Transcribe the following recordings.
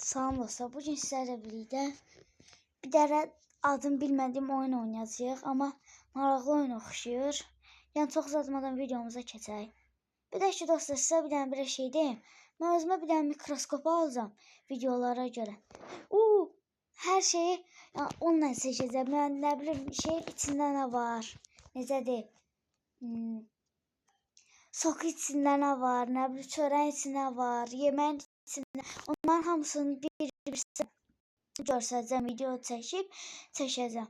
Salam dostlar, bugün sizlərlə birlikdə bir dərə adını bilmədiyim oyun oynayacağıq, amma maraqlı oyun oxşuyur. Yəni çox uzatmadan videomuza keçək. Bir də ki dostlar, sizə bir şey deyim. Mən özümə bir dənə mikroskop alacağım videolara görə. Hər şeyi onunla seçəcəm. Yəni nə bilim şeyin içində nə var? Necə deyim? Soku içində nə var? Nə bilim çörəyin içində nə var? Yeməyin içində. Onların hamısını bir-birisi görsəcəm, video çəkəcəm.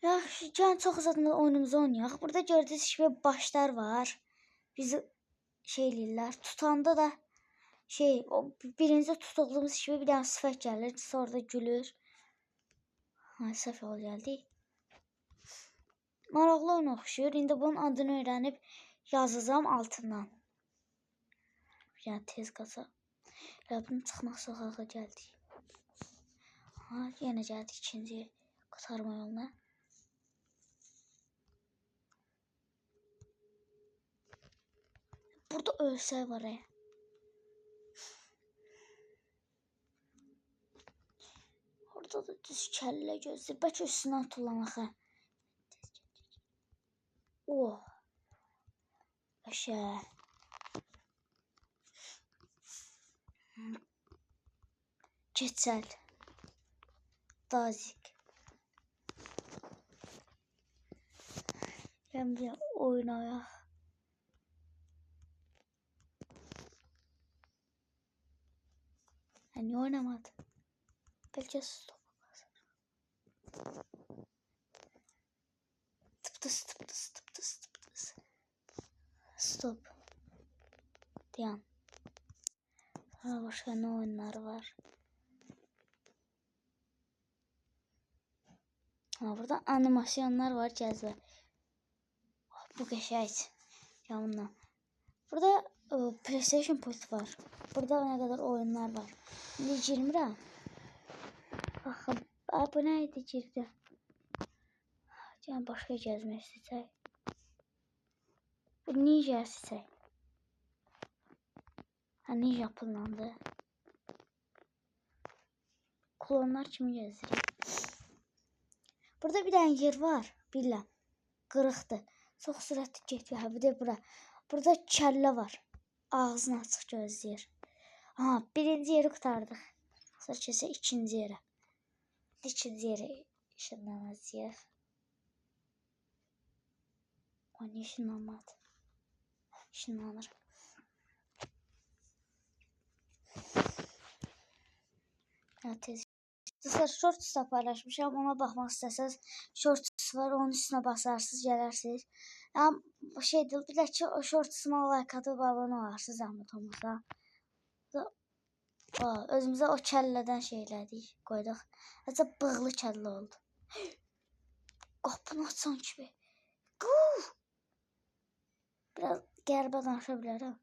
Yaxşı, gəlin çox uzatmadan oyunumuzu oynayaq. Burada gördüyünüz kimi başlar var. Bizi eləyirlər. Tutanda da birinci tutduğumuz kimi bir dənə sifət gəlir. Sonra da gülür. Səhv yol gəldik. Maraqlı oyun oxşuyur. İndi bunun adını öyrənib yazacağım altından. Yəni tez qaça. Bunu çıxmaq sokağa gəldik. Yenə gəldik ikinci qurtarma yoluna. Burada ölsək var ya. Orada da düz kəllə gözləyir. Bəlkə üstünə atılamaq. Başa. Keçəl. Dazik. Yəni oynayaq. Niye oynamadı? Belki stop. Stop. Dayan. Başka ne oyunlar var? Burada animasyonlar var, cəzbə. Bu qəşəng. Yanına. Burada PlayStation Plus var. Burada ne kadar oyunlar var. İndi girmirəm. Baxın, bu nə idi girdi? Yəni başqa gəzmək istəyəcək. Bu Ninja istəyəcək. Ninja yapılandı. Klonlar kimi gəzirik. Burada bir dənə yer var, bilirəm. Qırıqdır. Çox sürətli getmir. Bir də bura. Burada kəllə var. Ağzını açıq gözləyir. Birinci yeri qurtardıq. Sonra keçək ikinci yerə. İkinci yeri ışınlanacağıq. Niyə ışınlanmadı? Işınlanır. Tez. Dostlar, shortsda paylaşmışam. Ona baxmaq istəsəz, shorts var. Onun üstünə basarsınız, gələrsiniz. Yəni bir də ki, o shortsuma like atıb abunə olarsınız, zəhmət olmasa. Özümüzə o kəllədən elədik, qoyduq. Hətta bığlı kəllə oldu. Qapını açan kimi. Biraz qəribə danışa bilərəm.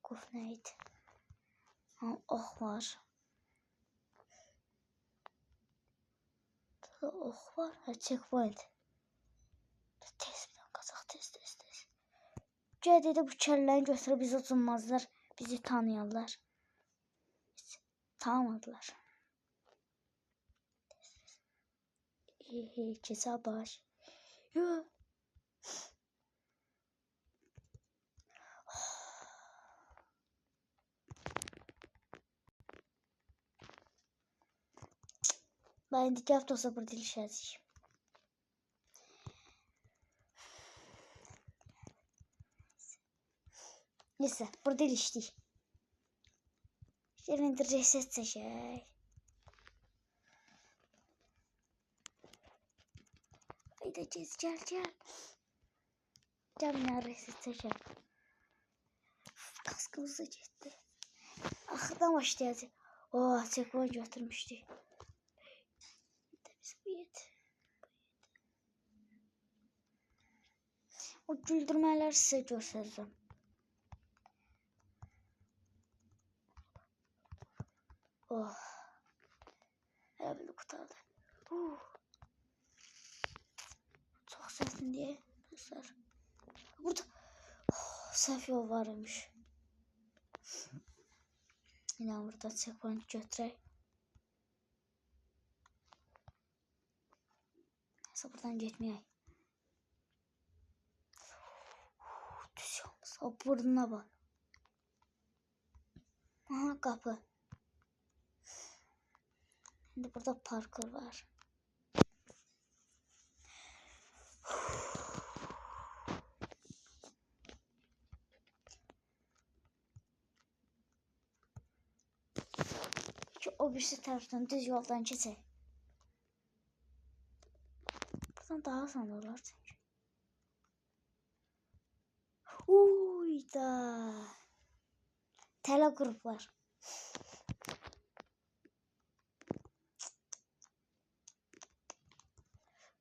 Quf nə idi? Ox var. Ox var. Checkpoint. Tez bir qaçaq, tez. Gədə bu kəlləni götürüb bizi ucunmazlar. Bizi tanıyarlar. Tanımadılar. Keçə baş. Ben indiki hafta burada ilişəcəyik. Neyse, burada ilişdik. Şimdi reset çəkək. Haydi gəl. Gəl mənə reset çəkək. Kaskımız da getdi. Axırdan başlayacaq. Checkpoint götürmüşdük. O güldürmələri sizə göstərəcəm. Elə bil qutardı. Çox səhvin deyə. Burada səhv yol var imiş. Yine burada checkpoint götürək. Neyse buradan getməyək. Düz yalnız. O burnuna bak. Aha kapı. Şimdi burada parkur var. O birisi taraftan düz yoldan keçək. Buradan daha asan olar çünki. Uyda. Tele gruplar.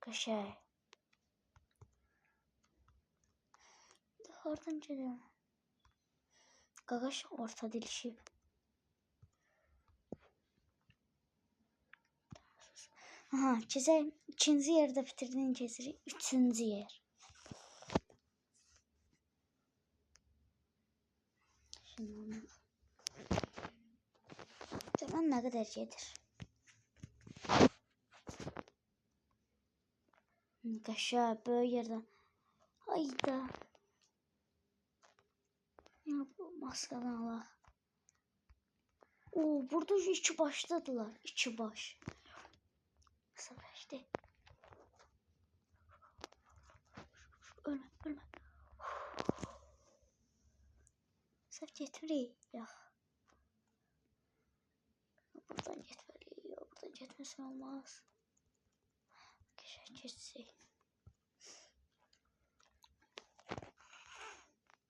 Qəşəng. Oradan gedirəm. Qaqaş orta dilişib. Aha, keçək. İkinci yerdə bitirdin, keçirik. Üçüncü yer. Şimdi zaman ne kadar gelir? Aşağı böyle yerden. Hayda. Ya bu maskadan Allah. Oo, burada iki başladılar. İki baş. Mesela işte. Ölme, ölme. Sen getmiri. Ya. Buradan getmeli. Buradan getmesin olmaz. Geçsek.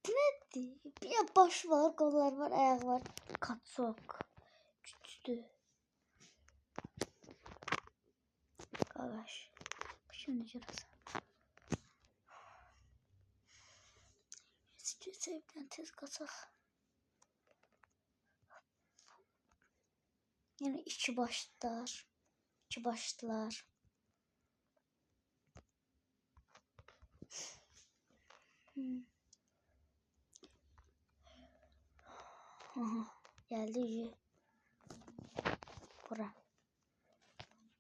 Nedir? Bir baş var, kollar var, ayak var. Kaçok. Güçlü. Qaqaş. Şimdi görəsən. Sevdən tez qaçaq. Yəni iki başlar. İki başlar. Aha, geldi. Bura.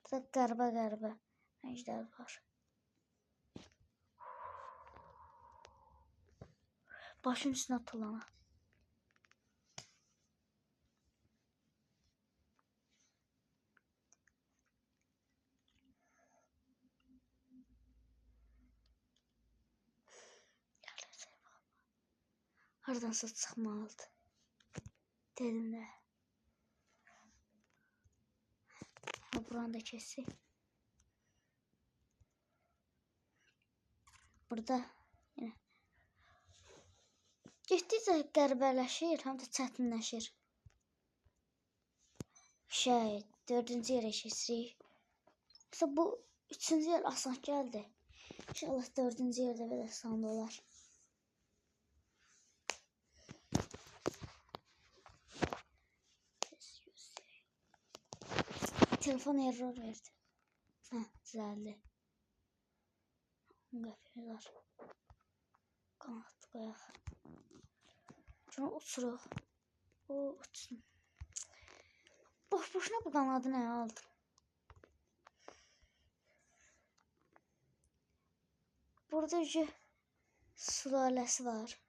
Burada qəribə ejder var. Başın üstüne atılana. Hardansa çıxmalıdı. Dedim də. Buranı da kesik. Burada yine. Getdikcə qəribələşir, həm də çətinləşir. Dördüncü yerə keçirik. Mesela bu üçüncü yer asan geldi. İnşallah dördüncü yerde belə asan olar. Telefon error verdi. Ha, düzeldi. Qapıyı var. Qanat qoyaq. Şunu uçuruq. O uçsun. Boş-boşuna bu qanadı nəyə aldı? Burada sülaləsi var.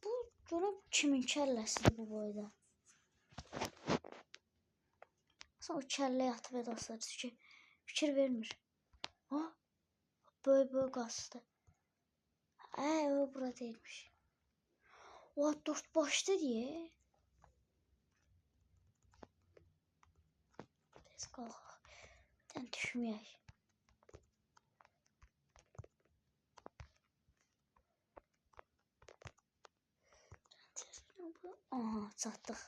Bu görəm kimin kəlləsidir bu boyda? Sonra o kəlləyə atıb edaslar ki fikir vermir. Ha? Böyle qastı. O burada değilmiş. O dört başlı diye. Tez qalx. Dən düşməyək. Aha, çatdıq.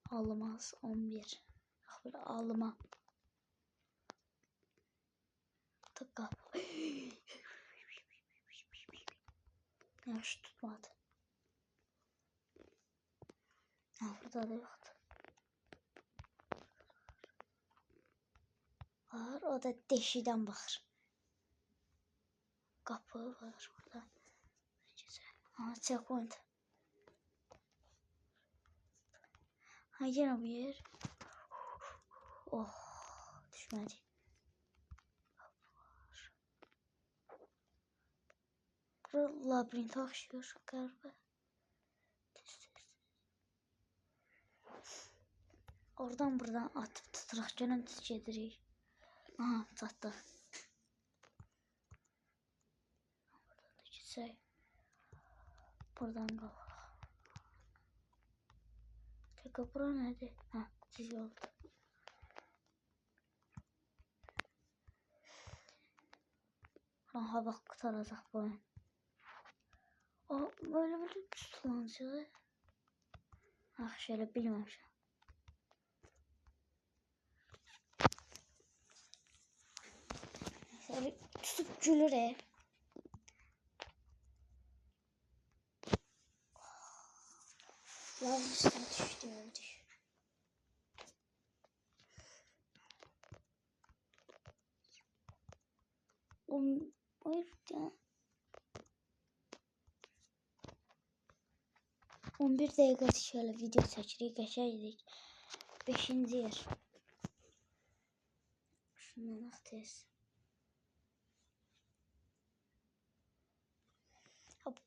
Almaz 11. Böyle alma. Tıkka. Yaş tutmadı. Ha, burada da yoktu. Var, o da deşiden bakır. Kapı var burada. Güzel. Aha, checkpoint. Ha, yine bu yer. Oh, düşmədik. Bura labirintə oxşuyur qəribə. Oradan buradan atıp tuturuq. Görən düz gedirik. Aha, çatdıq. Buradan da keçək. Buradan qalaq. Dəqiqə, bura nədir? Ha, düz yoldur. Aha, bak qutaracaq bu oyun. O, böyle tutulanacaq. Ah, şöyle bilməmişəm. Neyse, tutup gülür Lav üstüne düştü, öldü. Hayır ya. 11 dəqiqə şöyle video çəkirik, qəşəngdik. 5-ci yer. Şundan tez.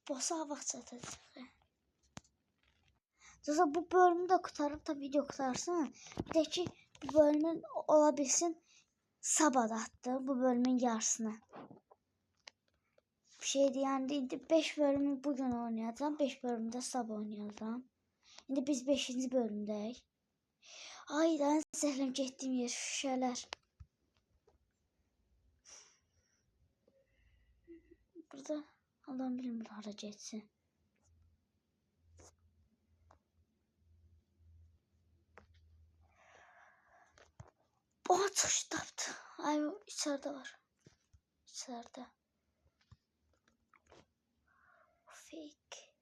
Basa vaxt çatacaq. Dostlar, bu bölümü de kurtarıp da video kutarsın. Bir de ki bu bölümün olabilsin sabah attı. Bu bölümün yarısını. Bir şey yani indi 5 bölümü bugün oynayacağım. 5 bölümde sabah oynayacağım. Şimdi biz 5. bölümdeyiz. Ay ben zəhlim getdiyim yer şüşələr. Burada adam bilmir hara getsin. Oha, çıxış tapdı. Ay, içeride var. İçeride. Fake.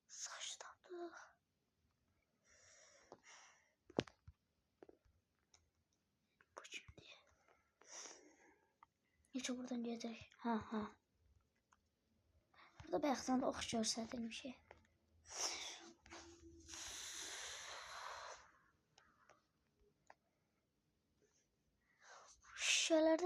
Çıxış tapdı. Bu kimdi? Necə buradan gedək? Ha. Burada bayaqdan da ox görsədilmiş şey. Şişelerde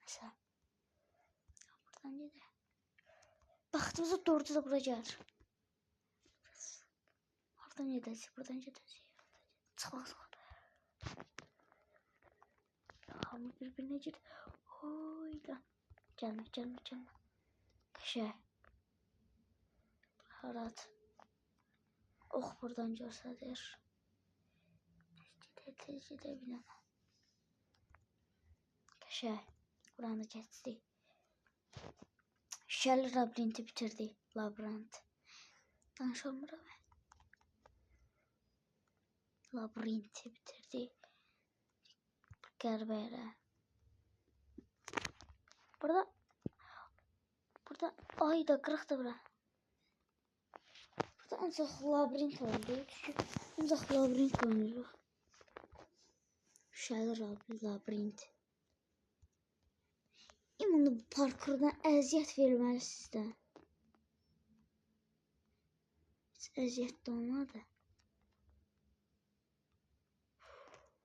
mesela buradan gidelim. Baktığımızda doğru da buraya gelir. Buradan gideceğiz. Buradan gideceğiz. Çıkmaz. Hamur birbirine girdi. Oy lan. Gelme. Şey. Harat. Oh, buradan görsədir. Tez gidebilirim. Şey. Buranı geçtik. Şəli labirinti bitirdi. Labirint. Danışamıram. Labirinti bitirdi. Qəribə yerə. Burada ay da qırıq da bura. Burada ancaq labirint oldu. Çünki ancaq labirint oynayırıq. Şəli labirint. İmanda bu parkurdan əziyyət verilməli sizdə. Heç əziyyət də olmadı.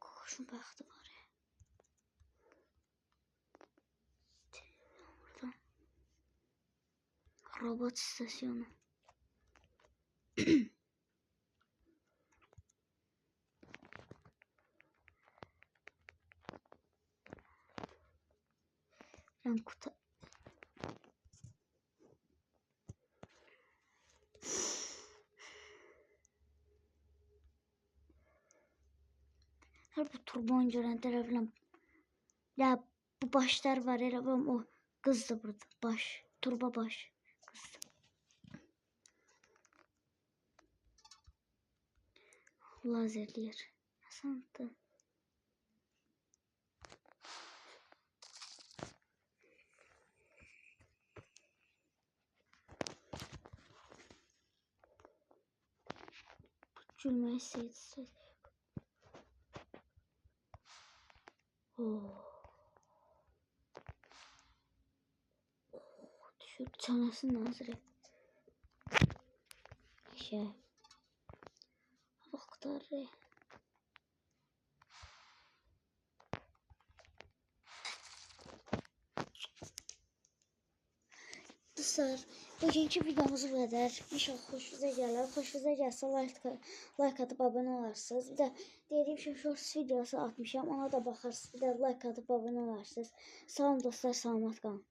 Qoşun baxdı var ya. Buradan. Robot istasyonu. Ben kutu. Her bu turbon gören tarafından. Ya bu başlar var ya, o kız da burada. Baş. Turba baş. Kız. Lazerler. Sandı. Gülməyi sevdi. Düşüb çanası nazırı. Şey. Vaxtları. Dostlar, bugünkü videomuz bu qədər. İnşallah xoşunuza gələr. Xoşunuza gəlsə like atıb abunə olarsınız. Bir də dediyim kimi shorts videosu atmışam. Ona da baxarsınız. Bir də like atıb abunə olarsınız. Sağ olun dostlar, salamat qalın.